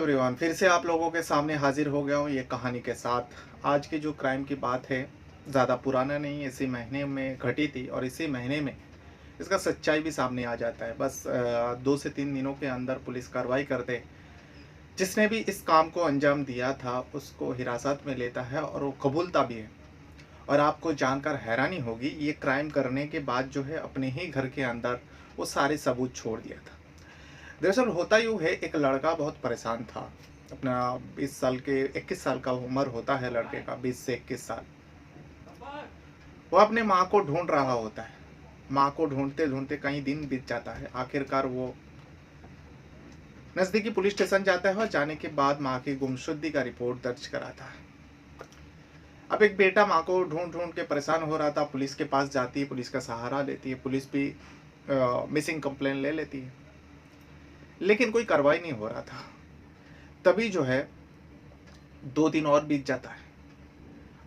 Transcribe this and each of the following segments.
Everyone, फिर से आप लोगों के सामने हाजिर हो गया हूँ ये कहानी के साथ। आज की जो क्राइम की बात है, ज़्यादा पुराना नहीं, इसी महीने में घटी थी और इसी महीने में इसका सच्चाई भी सामने आ जाता है। बस 2 से 3 दिनों के अंदर पुलिस कार्रवाई करते, जिसने भी इस काम को अंजाम दिया था उसको हिरासत में लेता है और वो कबूलता भी है। और आपको जानकर हैरानी होगी, ये क्राइम करने के बाद जो है अपने ही घर के अंदर वो सारे सबूत छोड़ दिया था। दरअसल होता यूँ है, एक लड़का बहुत परेशान था। अपना 20 साल के 21 साल का उम्र होता है लड़के का, 20 से 21 साल। वो अपने माँ को ढूंढ रहा होता है। माँ को ढूंढते ढूंढते कई दिन बीत जाता है। आखिरकार वो नज़दीकी पुलिस स्टेशन जाता है और जाने के बाद माँ की गुमशुदगी का रिपोर्ट दर्ज कराता है। अब एक बेटा माँ को ढूंढ ढूंढ के परेशान हो रहा था, पुलिस के पास जाती है, पुलिस का सहारा लेती है, पुलिस भी मिसिंग कंप्लेन ले लेती है, लेकिन कोई कार्रवाई नहीं हो रहा था। तभी जो है 2 दिन और बीत जाता है।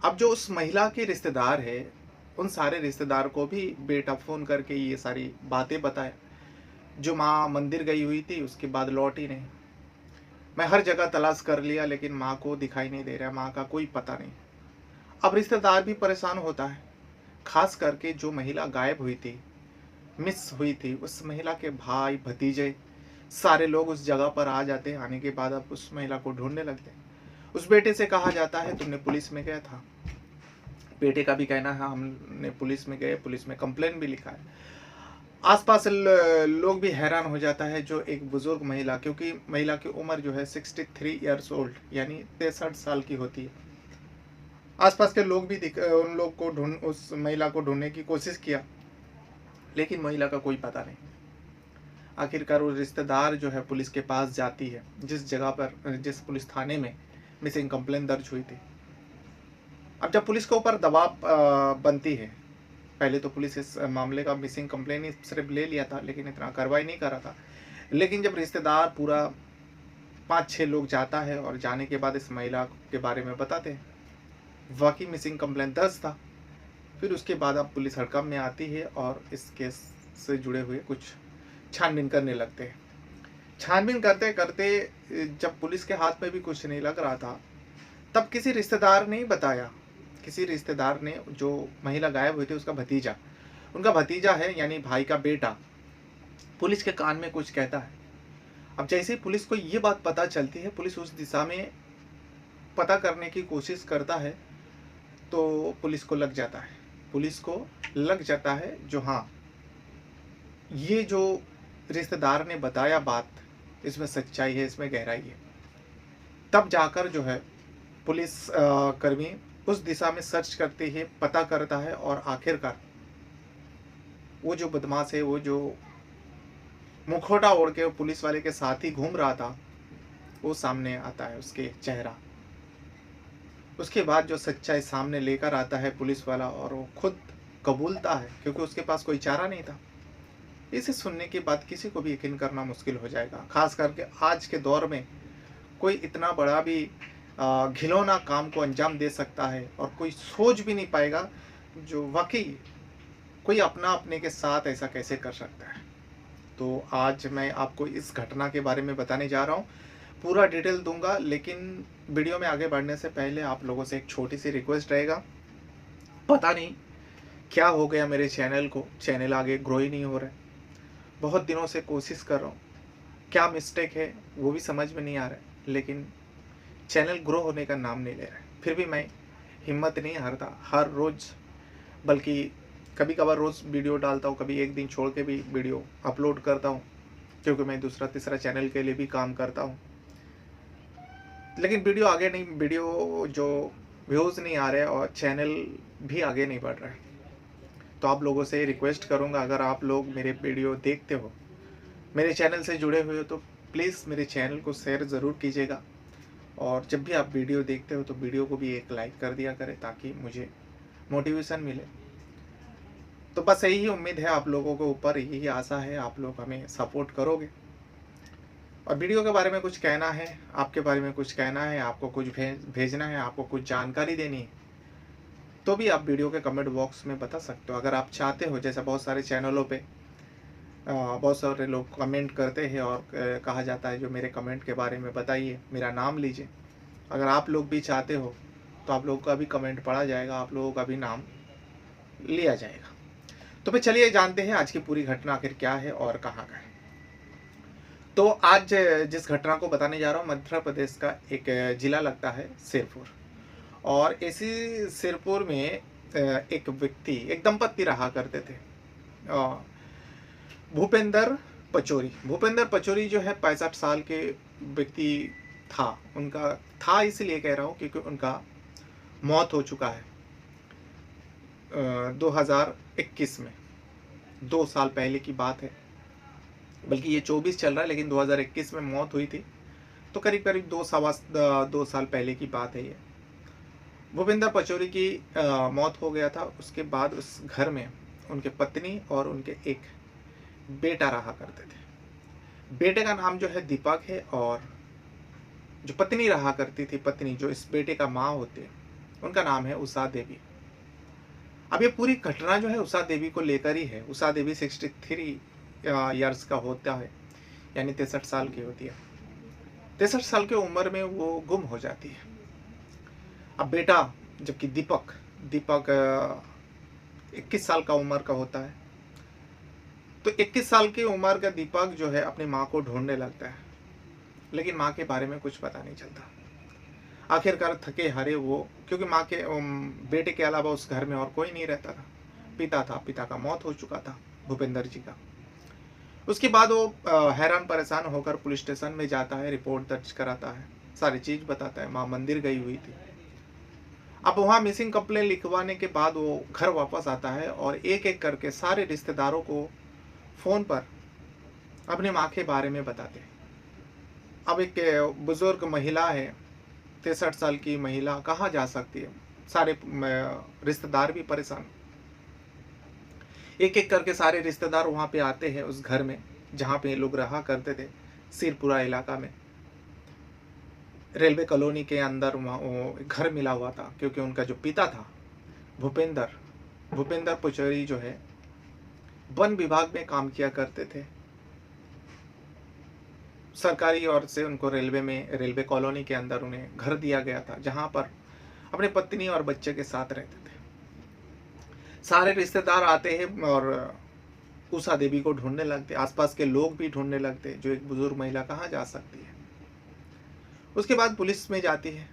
अब जो उस महिला के रिश्तेदार है, उन सारे रिश्तेदार को भी बेटा फ़ोन करके ये सारी बातें बताए। जो माँ मंदिर गई हुई थी, उसके बाद लौटी नहीं। मैं हर जगह तलाश कर लिया, लेकिन माँ को दिखाई नहीं दे रहा, माँ का कोई पता नहीं। अब रिश्तेदार भी परेशान होता है। ख़ास करके जो महिला गायब हुई थी, मिस हुई थी, उस महिला के भाई, भतीजे, सारे लोग उस जगह पर आ जाते हैं। आने के बाद अब उस महिला को ढूँढने लगते हैं। उस बेटे से कहा जाता है, तुमने पुलिस में गया था। बेटे का भी कहना है, हमने पुलिस में गए, पुलिस में कंप्लेन भी लिखा है। आसपास लोग भी हैरान हो जाता है। जो एक बुजुर्ग महिला, क्योंकि महिला की उम्र जो है 63 ईयर्स ओल्ड, यानी 63 साल की होती है। आसपास के लोग भी उन लोग को उस महिला को ढूंढने की कोशिश किया, लेकिन महिला का कोई पता नहीं। आखिरकार वो रिश्तेदार जो है पुलिस के पास जाती है, जिस जगह पर, जिस पुलिस थाने में मिसिंग कंप्लेन दर्ज हुई थी। अब जब पुलिस के ऊपर दबाव बनती है, पहले तो पुलिस इस मामले का मिसिंग कंप्लेन ही सिर्फ ले लिया था, लेकिन इतना कार्रवाई नहीं कर रहा था। लेकिन जब रिश्तेदार पूरा 5-6 लोग जाता है और जाने के बाद इस महिला के बारे में बताते हैं, वाकई मिसिंग कंप्लेन दर्ज था। फिर उसके बाद अब पुलिस हड़कंप में आती है और इस केस से जुड़े हुए कुछ छानबीन करने लगते हैं। छानबीन करते करते जब पुलिस के हाथ में भी कुछ नहीं लग रहा था, तब किसी रिश्तेदार ने ही बताया। किसी रिश्तेदार ने, जो महिला गायब हुई थी उसका भतीजा, उनका भतीजा है यानी भाई का बेटा, पुलिस के कान में कुछ कहता है। अब जैसे ही पुलिस को ये बात पता चलती है, पुलिस उस दिशा में पता करने की कोशिश करता है, तो पुलिस को लग जाता है। पुलिस को लग जाता है जो हाँ, ये जो रिश्तेदार ने बताया बात, इसमें सच्चाई है, इसमें गहराई है। तब जाकर जो है पुलिस कर्मी उस दिशा में सर्च करते हैं, पता करता है और आखिरकार वो जो बदमाश है, वो जो मुखौटा ओढ़ के पुलिस वाले के साथ ही घूम रहा था, वो सामने आता है, उसके चेहरा। उसके बाद जो सच्चाई सामने लेकर आता है पुलिस वाला, और वो खुद कबूलता है, क्योंकि उसके पास कोई चारा नहीं था। इसे सुनने के बाद किसी को भी यकीन करना मुश्किल हो जाएगा। खास करके आज के दौर में कोई इतना बड़ा भी घिनौना काम को अंजाम दे सकता है, और कोई सोच भी नहीं पाएगा जो वाकई कोई अपना अपने के साथ ऐसा कैसे कर सकता है। तो आज मैं आपको इस घटना के बारे में बताने जा रहा हूँ। पूरा डिटेल दूंगा, लेकिन वीडियो में आगे बढ़ने से पहले आप लोगों से एक छोटी सी रिक्वेस्ट रहेगा। पता नहीं क्या हो गया मेरे चैनल को, चैनल आगे ग्रो ही नहीं हो रहा है। बहुत दिनों से कोशिश कर रहा हूँ, क्या मिस्टेक है वो भी समझ में नहीं आ रहा है, लेकिन चैनल ग्रो होने का नाम नहीं ले रहा है। फिर भी मैं हिम्मत नहीं हारता, हर रोज़, बल्कि कभी कभार रोज़ वीडियो डालता हूँ, कभी एक दिन छोड़ के भी वीडियो अपलोड करता हूँ, क्योंकि मैं दूसरा तीसरा चैनल के लिए भी काम करता हूँ। लेकिन वीडियो जो व्यूज़ नहीं आ रहे और चैनल भी आगे नहीं बढ़ रहा है। तो आप लोगों से रिक्वेस्ट करूँगा, अगर आप लोग मेरे वीडियो देखते हो, मेरे चैनल से जुड़े हुए हो, तो प्लीज़ मेरे चैनल को शेयर ज़रूर कीजिएगा। और जब भी आप वीडियो देखते हो तो वीडियो को भी एक लाइक कर दिया करें, ताकि मुझे मोटिवेशन मिले। तो बस यही उम्मीद है आप लोगों के ऊपर, यही आशा है, आप लोग हमें सपोर्ट करोगे। और वीडियो के बारे में कुछ कहना है, आपके बारे में कुछ कहना है, आपको कुछ भेजना है, आपको कुछ जानकारी देनी है, तो भी आप वीडियो के कमेंट बॉक्स में बता सकते हो। अगर आप चाहते हो, जैसा बहुत सारे चैनलों पे बहुत सारे लोग कमेंट करते हैं और कहा जाता है जो मेरे कमेंट के बारे में बताइए, मेरा नाम लीजिए। अगर आप लोग भी चाहते हो तो आप लोगों का भी कमेंट पढ़ा जाएगा, आप लोगों का भी नाम लिया जाएगा। तो फिर चलिए जानते हैं आज की पूरी घटना आखिर क्या है और कहाँ का है। तो आज जिस घटना को बताने जा रहा हूँ मध्य प्रदेश का एक जिला लगता है सिरपुर। और इसी सिरपुर में एक व्यक्ति, एक दंपत्ति रहा करते थे, भूपेंद्र पचौरी। भूपेंद्र पचौरी जो है 65 साल के व्यक्ति था। उनका था इसलिए कह रहा हूँ क्योंकि उनका मौत हो चुका है 2021 में, 2 साल पहले की बात है। बल्कि ये 24 चल रहा है लेकिन 2021 में मौत हुई थी। तो करीब करीब 2 साल पहले की बात है ये। भूपेंद्र पचौरी की मौत हो गया था। उसके बाद उस घर में उनके पत्नी और उनके एक बेटा रहा करते थे। बेटे का नाम जो है दीपक है और जो पत्नी रहा करती थी, पत्नी जो इस बेटे का माँ होती है, उनका नाम है उषा देवी। अब ये पूरी घटना जो है उषा देवी को लेकर ही है। उषा देवी 63 ईयर्स का होता है, यानी 63 साल की होती है। 63 साल की उम्र में वो गुम हो जाती है। अब बेटा जबकि दीपक 21 साल का उम्र का होता है। तो 21 साल की उम्र का दीपक जो है अपनी माँ को ढूंढने लगता है, लेकिन माँ के बारे में कुछ पता नहीं चलता। आखिरकार थके हारे वो, क्योंकि माँ के बेटे के अलावा उस घर में और कोई नहीं रहता था। पिता था, पिता का मौत हो चुका था भूपेंद्र जी का। उसके बाद वो हैरान परेशान होकर पुलिस स्टेशन में जाता है, रिपोर्ट दर्ज कराता है, सारी चीज बताता है। माँ मंदिर गई हुई थी। अब वहाँ मिसिंग कंप्लेन लिखवाने के बाद वो घर वापस आता है और एक एक करके सारे रिश्तेदारों को फोन पर अपनी माँ के बारे में बताते हैं। अब एक बुजुर्ग महिला है, 63 साल की महिला, कहाँ जा सकती है। सारे रिश्तेदार भी परेशान। एक एक करके सारे रिश्तेदार वहाँ पे आते हैं उस घर में जहाँ पे लोग रहा करते थे, सिरपुरा इलाका में। रेलवे कॉलोनी के अंदर वहाँ वो घर मिला हुआ था, क्योंकि उनका जो पिता था भूपेंद्र पचौरी जो है वन विभाग में काम किया करते थे। सरकारी ओर से उनको रेलवे कॉलोनी के अंदर उन्हें घर दिया गया था, जहाँ पर अपने पत्नी और बच्चे के साथ रहते थे। सारे रिश्तेदार आते हैं और उषा देवी को ढूंढने लगते। आसपास के लोग भी ढूंढने लगते, जो एक बुजुर्ग महिला कहाँ जा सकती है। उसके बाद पुलिस में जाती है।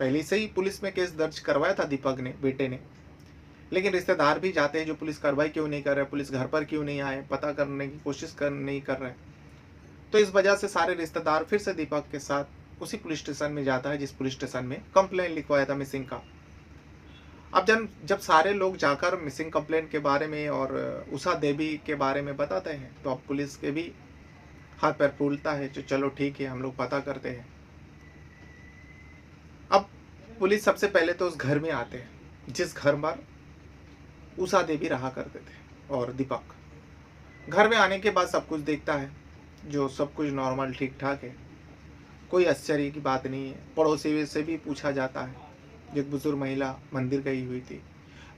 पहले से ही पुलिस में केस दर्ज करवाया था दीपक ने, बेटे ने, लेकिन रिश्तेदार भी जाते हैं जो पुलिस कार्रवाई क्यों नहीं कर रहे, पुलिस घर पर क्यों नहीं आए, पता करने की कोशिश नहीं कर रहे। तो इस वजह से सारे रिश्तेदार फिर से दीपक के साथ उसी पुलिस स्टेशन में जाता है जिस पुलिस स्टेशन में कंप्लेन लिखवाया था मिसिंग का। अब जब सारे लोग जाकर मिसिंग कंप्लेंट के बारे में और उषा देवी के बारे में बताते हैं, तो अब पुलिस के भी हाथ पैर फूलता है, जो चलो ठीक है हम लोग पता करते हैं। अब पुलिस सबसे पहले तो उस घर में आते हैं जिस घर पर उषा देवी रहा करते थे और दीपक। घर में आने के बाद सब कुछ देखता है, जो सब कुछ नॉर्मल ठीक ठाक है, कोई आश्चर्य की बात नहीं है। पड़ोसी से भी पूछा जाता है, एक बुजुर्ग महिला मंदिर गई हुई थी।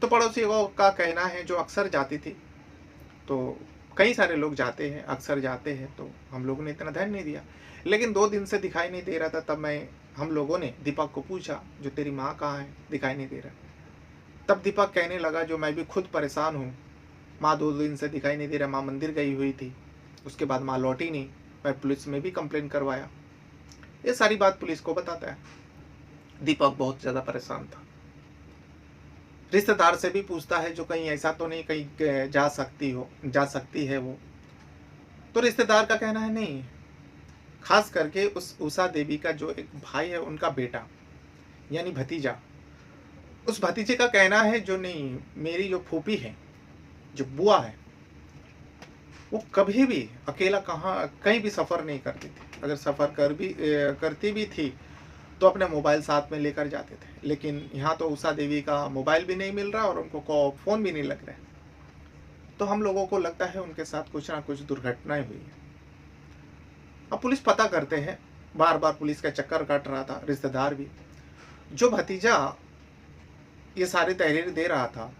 तो पड़ोसियों का कहना है जो अक्सर जाती थी, तो कई सारे लोग जाते हैं, अक्सर जाते हैं, तो हम लोगों ने इतना ध्यान नहीं दिया। लेकिन 2 दिन से दिखाई नहीं दे रहा था। तब हम लोगों ने दीपक को पूछा, जो तेरी माँ कहाँ है, दिखाई नहीं दे रहा। तब दीपक कहने लगा, जो मैं भी खुद परेशान हूँ, माँ 2 दिन से दिखाई नहीं दे रहा, माँ मंदिर गई हुई थी, उसके बाद माँ लौटी नहीं, मैं पुलिस में भी कंप्लेन करवाया। ये सारी बात पुलिस को बताता है। दीपक बहुत ज़्यादा परेशान था। रिश्तेदार से भी पूछता है, जो कहीं ऐसा तो नहीं कहीं जा सकती है वो। तो रिश्तेदार का कहना है नहीं, खास करके उस उषा देवी का जो एक भाई है, उनका बेटा यानी भतीजा, उस भतीजे का कहना है जो नहीं, मेरी जो फूफी है, जो बुआ है, वो कभी भी अकेला कहीं भी सफ़र नहीं करती थी। अगर सफ़र करती भी थी तो अपने मोबाइल साथ में लेकर जाते थे। लेकिन यहाँ तो उषा देवी का मोबाइल भी नहीं मिल रहा और उनको फ़ोन भी नहीं लग रहा है। तो हम लोगों को लगता है उनके साथ कुछ ना कुछ दुर्घटनाएं हुई है। अब पुलिस पता करते हैं, बार बार पुलिस का चक्कर काट रहा था, रिश्तेदार भी। जो भतीजा ये सारी तहरीर दे रहा था,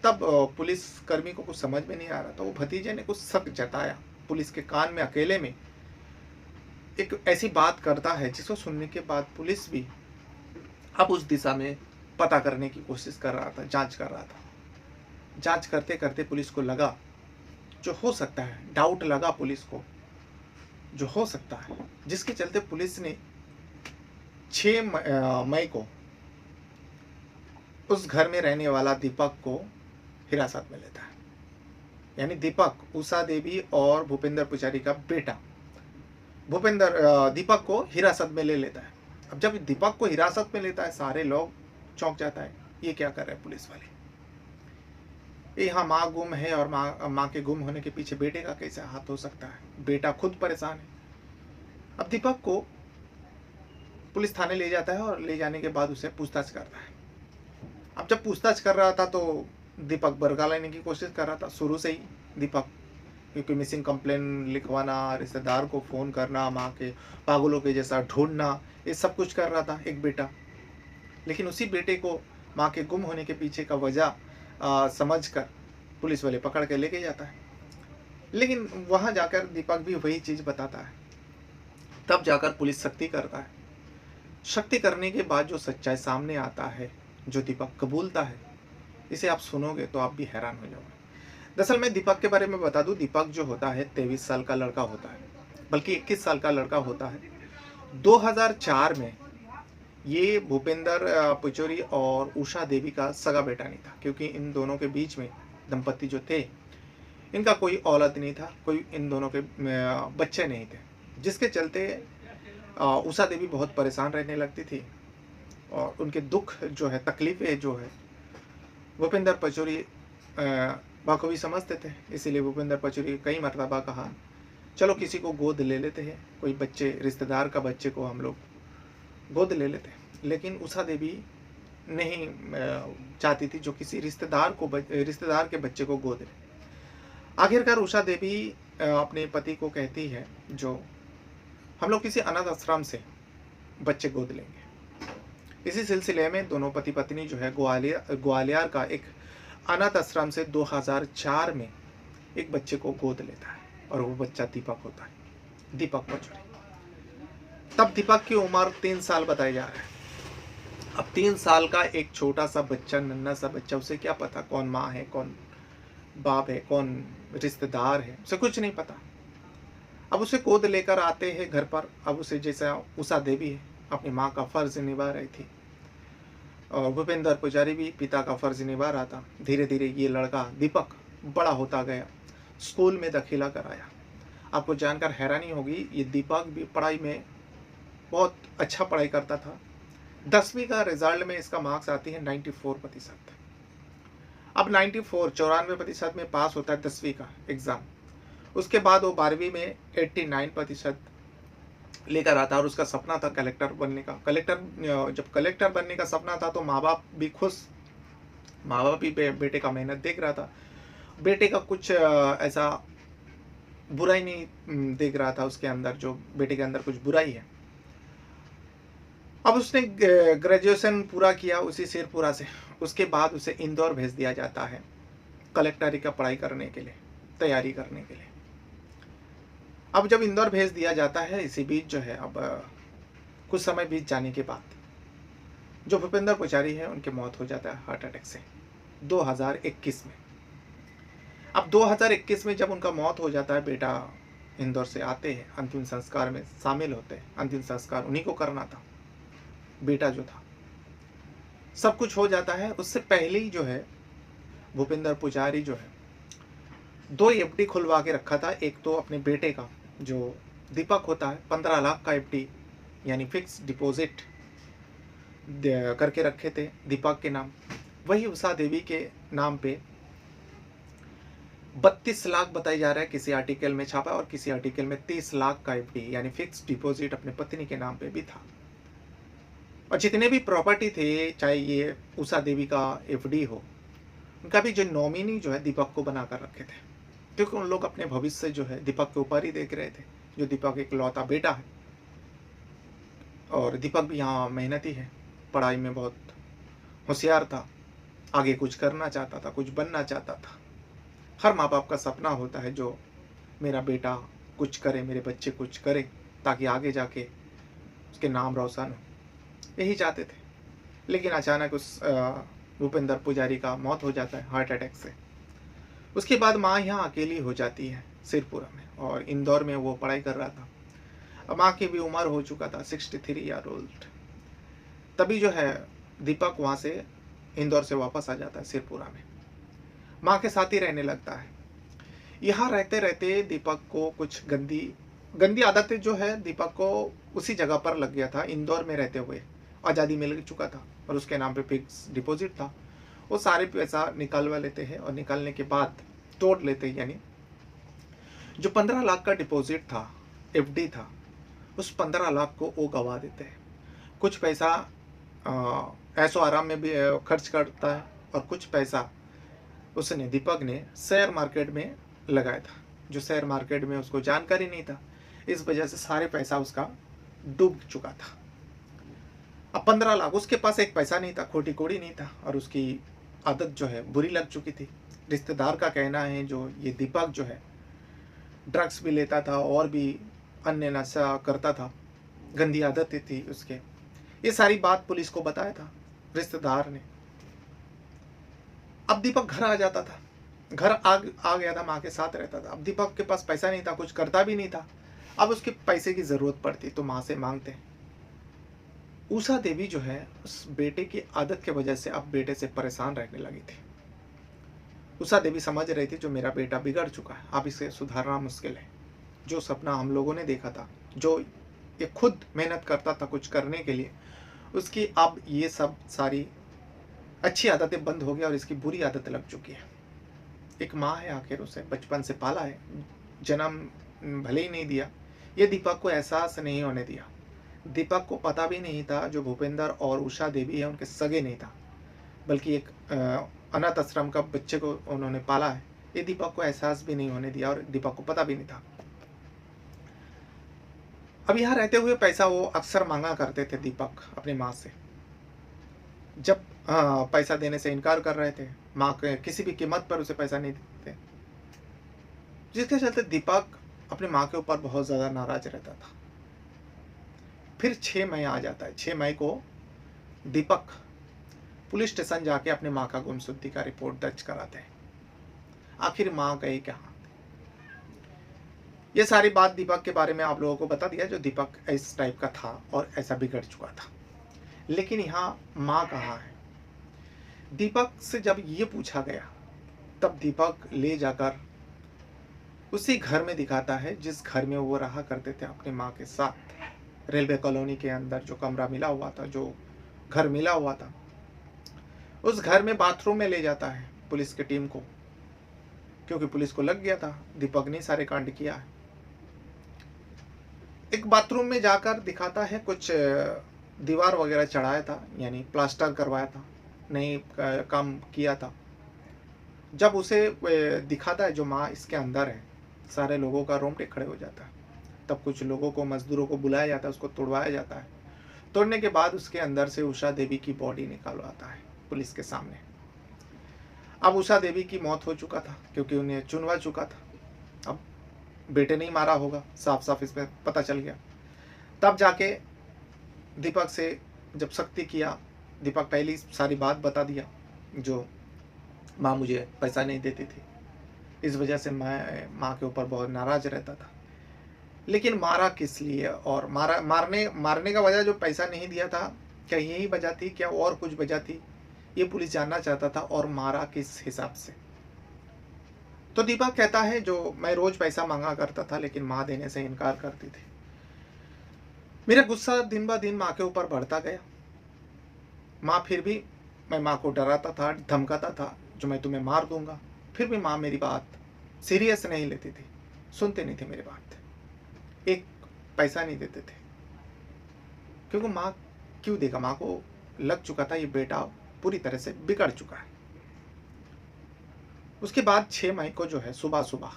तब पुलिस कर्मी को कुछ समझ में नहीं आ रहा था। वो भतीजे ने कुछ शक जताया, पुलिस के कान में अकेले में एक ऐसी बात करता है जिसको सुनने के बाद पुलिस भी अब उस दिशा में पता करने की कोशिश कर रहा था, जांच कर रहा था। जांच करते करते पुलिस को लगा जो हो सकता है, डाउट लगा पुलिस को जो हो सकता है, जिसके चलते पुलिस ने 6 मई को उस घर में रहने वाला दीपक को हिरासत में लेता है। यानी दीपक, उषा देवी और भूपेंद्र पुजारी का बेटा दीपक को हिरासत में ले लेता है। अब जब दीपक को हिरासत में लेता है, सारे लोग चौंक जाता है, ये क्या कर रहे हैं पुलिस वाले, यहाँ माँ गुम है और माँ के गुम होने के पीछे बेटे का कैसा हाथ हो सकता है, बेटा खुद परेशान है। अब दीपक को पुलिस थाने ले जाता है और ले जाने के बाद उसे पूछताछ करता है। अब जब पूछताछ कर रहा था तो दीपक बरगा लेने की कोशिश कर रहा था शुरू से ही दीपक, क्योंकि मिसिंग कंप्लेन लिखवाना, रिश्तेदार को फ़ोन करना, माँ के पागलों के जैसा ढूंढना, ये सब कुछ कर रहा था एक बेटा। लेकिन उसी बेटे को माँ के गुम होने के पीछे का वजह समझकर पुलिस वाले पकड़ के लेके जाता है। लेकिन वहाँ जाकर दीपक भी वही चीज़ बताता है। तब जाकर पुलिस सख्ती करता है। शक्ति करने के बाद जो सच्चाई सामने आता है, जो दीपक कबूलता है, इसे आप सुनोगे तो आप भी हैरान हो जाओगे। दरअसल मैं दीपक के बारे में बता दूं, दीपक जो होता है 23 साल का लड़का होता है, बल्कि 21 साल का लड़का होता है। 2004 में ये भूपेंद्र पुचोरी और उषा देवी का सगा बेटा नहीं था, क्योंकि इन दोनों के बीच में दंपति जो थे, इनका कोई औलाद नहीं था, कोई इन दोनों के बच्चे नहीं थे, जिसके चलते उषा देवी बहुत परेशान रहने लगती थी और उनके दुख जो है, तकलीफ़ें जो है, भूपेंद्र पचौरी बखूबी समझते थे। इसीलिए भूपेंद्र पचौरी कई मरतबा कहा, चलो किसी को गोद ले लेते हैं, कोई बच्चे, रिश्तेदार का बच्चे को हम लोग गोद ले लेते हैं। लेकिन उषा देवी नहीं चाहती थी जो किसी रिश्तेदार के बच्चे को गोद ले। आखिरकार उषा देवी अपने पति को कहती है, जो हम लोग किसी अनाथ आश्रम से बच्चे गोद लेंगे। इसी सिलसिले में दोनों पति पत्नी जो है ग्वालियर का एक अनाथ आश्रम से 2004 में एक बच्चे को गोद लेता है और वो बच्चा दीपक होता है, दीपक पचौरी। तब दीपक की उम्र 3 साल बताई जा रहा है। अब 3 साल का एक छोटा सा बच्चा, नन्हा सा बच्चा, उसे क्या पता कौन माँ है, कौन बाप है, कौन रिश्तेदार है, उसे कुछ नहीं पता। अब उसे गोद लेकर आते हैं घर पर। अब उसे, जैसा उषा देवी है, अपनी माँ का फर्ज निभा रही थी और भूपेंद्र पुजारी भी पिता का फर्ज निभा रहा था। धीरे धीरे ये लड़का दीपक बड़ा होता गया, स्कूल में दाखिला कराया। आपको जानकर हैरानी होगी, ये दीपक भी पढ़ाई में बहुत अच्छा पढ़ाई करता था। 10वीं का रिजल्ट में इसका मार्क्स आती है 94%। अब 94 में पास होता है 10वीं का एग्ज़ाम। उसके बाद वो 12वीं में 89% लेकर आता और उसका सपना था कलेक्टर बनने का। जब कलेक्टर बनने का सपना था तो माँ बाप भी खुश, माँ बाप भी बेटे का मेहनत देख रहा था। बेटे का कुछ ऐसा बुराई नहीं देख रहा था उसके अंदर, जो बेटे के अंदर कुछ बुराई है। अब उसने ग्रेजुएशन पूरा किया उसी शेरपुरा से। उसके बाद उसे इंदौर भेज दिया जाता है कलेक्टरी का पढ़ाई करने के लिए, तैयारी करने के लिए। अब जब इंदौर भेज दिया जाता है, इसी बीच जो है, अब कुछ समय बीत जाने के बाद जो भूपेंद्र पुजारी है, उनकी मौत हो जाता है हार्ट अटैक से 2021 में। अब 2021 में जब उनका मौत हो जाता है, बेटा इंदौर से आते हैं, अंतिम संस्कार में शामिल होते हैं। अंतिम संस्कार उन्हीं को करना था, बेटा जो था। सब कुछ हो जाता है। उससे पहले ही जो है भूपेंद्र पुजारी जो है 2 एफडी खुलवा के रखा था। एक तो अपने बेटे का, जो दीपक होता है, 15 लाख का एफडी यानी फिक्स डिपॉजिट करके रखे थे दीपक के नाम। वही उषा देवी के नाम पे 32 लाख बताया जा रहा है, किसी आर्टिकल में छापा, और किसी आर्टिकल में 30 लाख का एफडी यानी फिक्स डिपॉजिट अपने पत्नी के नाम पे भी था। और जितने भी प्रॉपर्टी थे, चाहे ये उषा देवी का एफडी हो, उनका भी जो नॉमिनी जो है दीपक को बना कर रखे थे, क्योंकि उन लोग अपने भविष्य जो है दीपक के ऊपर ही देख रहे थे। जो दीपक एक लौता बेटा है और दीपक भी यहाँ मेहनती है, पढ़ाई में बहुत होशियार था। आगे कुछ करना चाहता था, कुछ बनना चाहता था। हर माँ बाप का सपना होता है जो मेरा बेटा कुछ करे, मेरे बच्चे कुछ करे, ताकि आगे जाके उसके नाम रोशन हो, यही चाहते थे। लेकिन अचानक उस भूपेंद्र पुजारी का मौत हो जाता है हार्ट अटैक से। उसके बाद माँ यहाँ अकेली हो जाती है सिरपुरा में, और इंदौर में वो पढ़ाई कर रहा था। अब माँ की भी उम्र हो चुका था, 63 ईयर ओल्ड। तभी जो है दीपक वहाँ से इंदौर से वापस आ जाता है सिरपुरा में, माँ के साथ ही रहने लगता है। यहाँ रहते रहते दीपक को कुछ गंदी गंदी आदतें जो है दीपक को उसी जगह पर लग गया था। इंदौर में रहते हुए आज़ादी मिल चुका था और उसके नाम पे फिक्स डिपॉजिट था। वो सारे पैसा निकालवा लेते हैं और निकालने के बाद तोड़ लेते हैं, यानी जो 15 लाख का डिपॉजिट था, एफडी था, उस 15 लाख को वो गवा देते हैं। कुछ पैसा ऐशो आराम में भी खर्च करता है और कुछ पैसा उसने दीपक ने शेयर मार्केट में लगाया था, जो शेयर मार्केट में उसको जानकारी नहीं था। इस वजह से सारे पैसा उसका डूब चुका था। अब 15 लाख, उसके पास एक पैसा नहीं था, खोटी कोड़ी नहीं था, और उसकी आदत जो है बुरी लग चुकी थी। रिश्तेदार का कहना है जो ये दीपक जो है ड्रग्स भी लेता था और भी अन्य नशा करता था, गंदी आदतें थी उसके। ये सारी बात पुलिस को बताया था रिश्तेदार ने। अब दीपक घर आ जाता था, घर आ गया था, माँ के साथ रहता था। अब दीपक के पास पैसा नहीं था, कुछ करता भी नहीं था। अब उसके पैसे की ज़रूरत पड़ती तो माँ से मांगते। उषा देवी जो है उस बेटे की आदत की वजह से अब बेटे से परेशान रहने लगी थी। उषा देवी समझ रही थी जो मेरा बेटा बिगड़ चुका है, अब इसे सुधारना मुश्किल है। जो सपना हम लोगों ने देखा था, जो ये खुद मेहनत करता था कुछ करने के लिए, उसकी अब ये सब सारी अच्छी आदतें बंद हो गई और इसकी बुरी आदत लग चुकी है। एक माँ है, आखिर उसे बचपन से पाला है, जन्म भले ही नहीं दिया, ये दीपक को एहसास नहीं होने दिया। दीपक को पता भी नहीं था जो भूपेंद्र और उषा देवी है उनके सगे नहीं था, बल्कि एक अनाथ आश्रम का बच्चे को उन्होंने पाला है। ये दीपक को एहसास भी नहीं होने दिया और दीपक को पता भी नहीं था। अब यहाँ रहते हुए पैसा वो अक्सर मांगा करते थे दीपक अपनी माँ से। जब पैसा देने से इनकार कर रहे थे, माँ के किसी भी कीमत पर उसे पैसा नहीं देते, जिसके चलते दीपक अपनी माँ के ऊपर बहुत ज़्यादा नाराज रहता था। फिर 6 मई आ जाता है। 6 मई को दीपक पुलिस स्टेशन जाके अपने माँ का गुमशुदगी का रिपोर्ट दर्ज कराते हैं। आखिर माँ गई कहाँ? ये सारी बात दीपक के बारे में आप लोगों को बता दिया, जो दीपक इस टाइप का था और ऐसा बिगड़ चुका था। लेकिन यहाँ माँ कहाँ है? दीपक से जब ये पूछा गया तब दीपक ले जाकर उसी घर में दिखाता है जिस घर में वो रहा करते थे अपनी माँ के साथ। रेलवे कॉलोनी के अंदर जो कमरा मिला हुआ था, जो घर मिला हुआ था, उस घर में बाथरूम में ले जाता है पुलिस की टीम को, क्योंकि पुलिस को लग गया था दीपक ने सारे कांड किया है। एक बाथरूम में जाकर दिखाता है कुछ दीवार वगैरह चढ़ाया था, यानी प्लास्टर करवाया था, नहीं काम किया था। जब उसे दिखाता है जो माँ इसके अंदर है, सारे लोगों का रोंगटे खड़े हो जाता है। तब कुछ लोगों को, मजदूरों को बुलाया जाता है, उसको तोड़वाया जाता है। तोड़ने के बाद उसके अंदर से उषा देवी की बॉडी निकालवाता है पुलिस के सामने। अब उषा देवी की मौत हो चुका था क्योंकि उन्हें चुनवा चुका था। अब बेटे नहीं मारा होगा, साफ साफ इसमें पता चल गया। तब जाके दीपक से जब सख्ती किया, दीपक पहली सारी बात बता दिया, जो माँ मुझे पैसा नहीं देती थी, इस वजह से मैं माँ के ऊपर बहुत नाराज रहता था। लेकिन मारा किस लिए, और मारने का वजह जो पैसा नहीं दिया था, क्या यही वजह थी, क्या और कुछ वजह थी, ये पुलिस जानना चाहता था। और मारा किस हिसाब से? तो दीपक कहता है जो मैं रोज पैसा मांगा करता था लेकिन माँ देने से इनकार करती थी। मेरा गुस्सा दिन ब दिन माँ के ऊपर बढ़ता गया। माँ फिर भी, मैं माँ को डराता था, धमकाता था जो मैं तुम्हें मार दूंगा, फिर भी माँ मेरी बात सीरियस नहीं लेती थी, सुनते नहीं थे मेरी बात, एक पैसा नहीं देते थे। क्योंकि माँ क्यों देगा? माँ को लग चुका था ये बेटा पूरी तरह से बिगड़ चुका है। उसके बाद 6 मई को जो है सुबह सुबह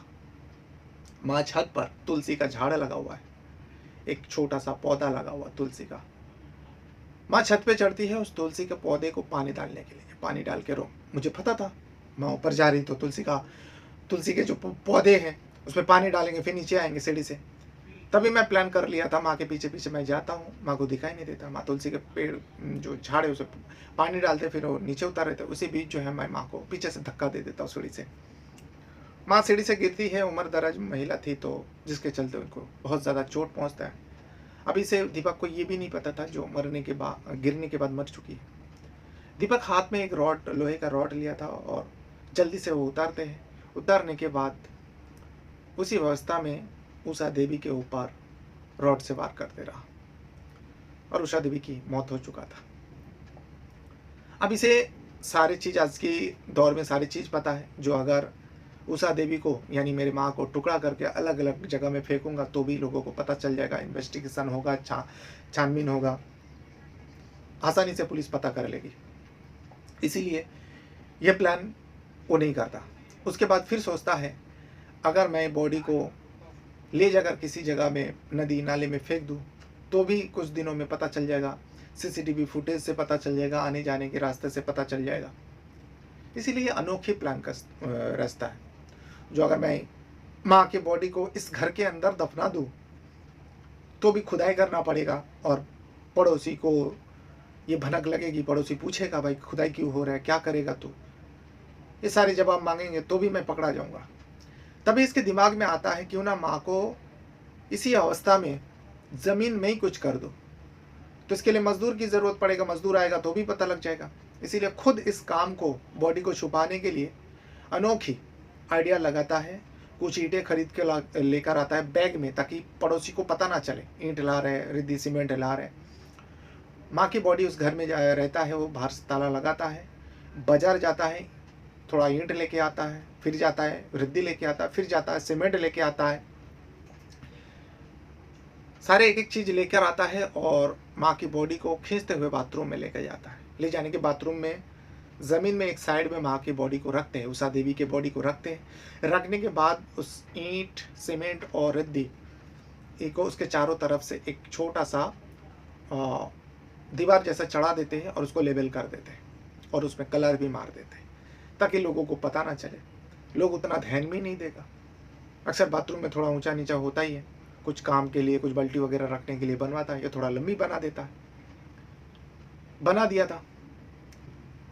माँ छत पर तुलसी का झाड़ लगा हुआ है, एक छोटा सा पौधा लगा हुआ तुलसी का, माँ छत पे चढ़ती है उस तुलसी के पौधे को पानी डालने के लिए, पानी डाल के रो। मुझे पता था माँ ऊपर जा रही तो तुलसी के जो पौधे हैं उसमें पानी डालेंगे, फिर नीचे आएंगे सीढ़ी से। तभी मैं प्लान कर लिया था, माँ के पीछे पीछे मैं जाता हूँ, माँ को दिखाई नहीं देता। माँ तुलसी के पेड़ जो झाड़ है उसे पानी डालते, फिर वो नीचे उतार रहते, उसी बीच जो है मैं माँ को पीछे से धक्का दे देता हूँ सीढ़ी से। माँ सीढ़ी से गिरती है, उम्र दराज महिला थी तो जिसके चलते उनको बहुत ज़्यादा चोट पहुँचता है। अभी से दीपक को ये भी नहीं पता था जो गिरने के बाद मर चुकी है। दीपक हाथ में एक रॉड, लोहे का रॉड लिया था और जल्दी से वो उतारते हैं। उतारने के बाद उसी अवस्था में उषा देवी के ऊपर रॉड से वार करते रहा और उषा देवी की मौत हो चुका था। अब इसे सारी चीज़, आज की दौर में सारी चीज़ पता है। जो अगर उषा देवी को यानी मेरी माँ को टुकड़ा करके अलग अलग जगह में फेंकूंगा तो भी लोगों को पता चल जाएगा, इन्वेस्टिगेशन होगा, छानबीन होगा, आसानी से पुलिस पता कर लेगी। इसीलिए यह प्लान वो नहीं करता। उसके बाद फिर सोचता है अगर मैं बॉडी को ले जाकर किसी जगह में नदी नाले में फेंक दूँ तो भी कुछ दिनों में पता चल जाएगा, सीसीटीवी फुटेज से पता चल जाएगा, आने जाने के रास्ते से पता चल जाएगा। इसीलिए अनोखी प्लान का रास्ता है जो अगर मैं माँ की बॉडी को इस घर के अंदर दफना दूँ तो भी खुदाई करना पड़ेगा और पड़ोसी को ये भनक लगेगी, पड़ोसी पूछेगा भाई खुदाई क्यों हो रहा है, क्या करेगा तू, ये सारे जवाब मांगेंगे तो भी मैं पकड़ा जाऊंगा। तभी इसके दिमाग में आता है क्यों ना माँ को इसी अवस्था में ज़मीन में ही कुछ कर दो, तो इसके लिए मजदूर की ज़रूरत पड़ेगा, मजदूर आएगा तो भी पता लग जाएगा। इसीलिए खुद इस काम को, बॉडी को छुपाने के लिए अनोखी आइडिया लगाता है। कुछ ईंटें खरीद के लेकर आता है बैग में, ताकि पड़ोसी को पता ना चले ईंट ला रहे, रिद्दी सीमेंट ला रहे। माँ की बॉडी उस घर में रहता है, वो बाहर से ताला लगाता है, बाजार जाता है, थोड़ा ईंट लेके आता है, फिर जाता है रिद्दी लेके आता है, फिर जाता है सीमेंट लेके आता है, सारे एक एक चीज़ लेकर आता है और माँ की बॉडी को खींचते हुए बाथरूम में लेकर जाता है। ले जाने के बाथरूम में ज़मीन में एक साइड में माँ की बॉडी को रखते हैं, उषा देवी की बॉडी को रखते हैं। रखने के बाद उस ईंट, सीमेंट और रिद्दी को उसके चारों तरफ से एक छोटा सा दीवार जैसा चढ़ा देते हैं और उसको लेबल कर देते हैं और उसमें कलर भी मार देते हैं ताकि लोगों को पता ना चले। लोग उतना ध्यान भी नहीं देगा। अक्सर बाथरूम में थोड़ा ऊंचा नीचा होता ही है, कुछ काम के लिए, कुछ बाल्टी वगैरह रखने के लिए बनवाता है, ये थोड़ा लंबी बना देता है, बना दिया था।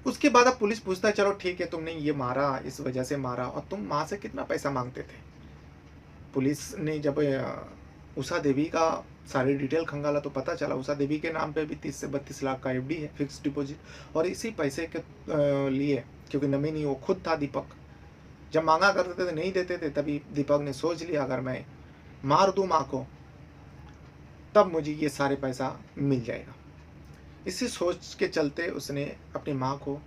उसके बाद अब पुलिस पूछता है चलो ठीक है तुमने ये मारा, इस वजह से मारा, और तुम माँ से कितना पैसा मांगते थे। पुलिस ने जब उषा देवी का सारी डिटेल खंगाला तो पता चला उषा देवी के नाम पे भी 30 से 32 लाख का एफडी है, फिक्स डिपॉजिट। और इसी पैसे के लिए, क्योंकि नमीनी वो खुद था दीपक, जब मांगा करते थे नहीं देते थे, तभी दीपक ने सोच लिया अगर मैं मार दूँ माँ को तब मुझे ये सारे पैसा मिल जाएगा। इसी सोच के चलते उसने अपनी माँ को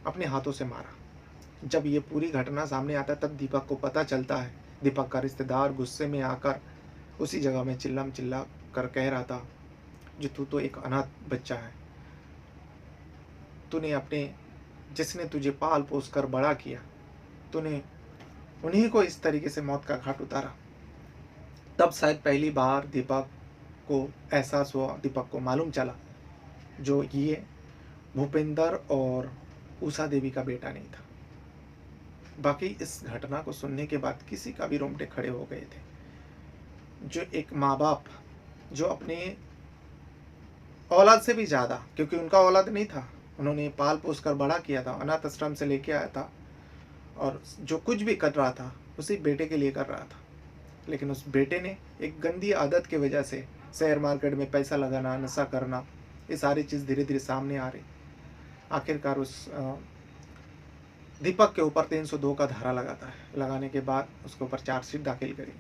अपने हाथों से मारा। जब ये पूरी घटना सामने आता है तब दीपक को पता चलता है। दीपक का रिश्तेदार गुस्से में आकर उसी जगह में चिल्ला कर कह रहा था जो तू तो एक अनाथ बच्चा है, तूने अपने जिसने तुझे पाल पोस कर बड़ा किया, तूने उन्हीं को इस तरीके से मौत का घाट उतारा। तब शायद पहली बार दीपक को एहसास हुआ, दीपक को मालूम चला जो ये भूपेंद्र और उषा देवी का बेटा नहीं था। बाकी इस घटना को सुनने के बाद किसी का भी रोंगटे खड़े हो गए थे। जो एक माँ बाप जो अपने औलाद से भी ज़्यादा, क्योंकि उनका औलाद नहीं था, उन्होंने पाल पोस कर बड़ा किया था, अनाथ आश्रम से लेके आया था, और जो कुछ भी कर रहा था उसी बेटे के लिए कर रहा था। लेकिन उस बेटे ने एक गंदी आदत की वजह से शेयर मार्केट में पैसा लगाना, नशा करना, ये सारी चीज़ धीरे धीरे सामने आ रही। आखिरकार उस दीपक के ऊपर 302 का धारा लगाता है। लगाने के बाद उसके ऊपर चार्जशीट दाखिल करेगी,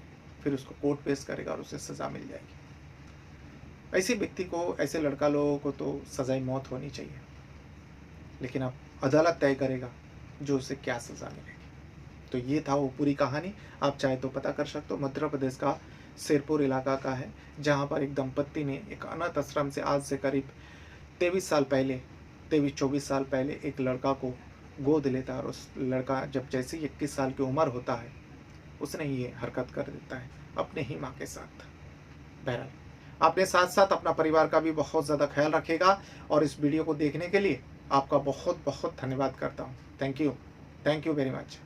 फिर उसको कोर्ट पेश करेगा और उसे सज़ा मिल जाएगी। ऐसे व्यक्ति को, ऐसे लड़का लोगों को तो सज़ाई मौत होनी चाहिए, लेकिन अब अदालत तय करेगा जो उसे क्या सज़ा मिलेगी। तो ये था वो पूरी कहानी। आप चाहे तो पता कर सकते हो, मध्य प्रदेश का शेरपुर इलाका का है, जहाँ पर एक दंपत्ति ने एक अनाथ आश्रम से आज से करीब 23 साल पहले, 23-24 साल पहले एक लड़का को गोद लेता है, और उस लड़का जब जैसे ही 21 साल की उम्र होता है उसने ये हरकत कर देता है अपने ही माँ के साथ। बहरहाल अपने साथ साथ अपना परिवार का भी बहुत ज़्यादा ख्याल रखिएगा और इस वीडियो को देखने के लिए आपका बहुत बहुत धन्यवाद करता हूँ। Thank you very much.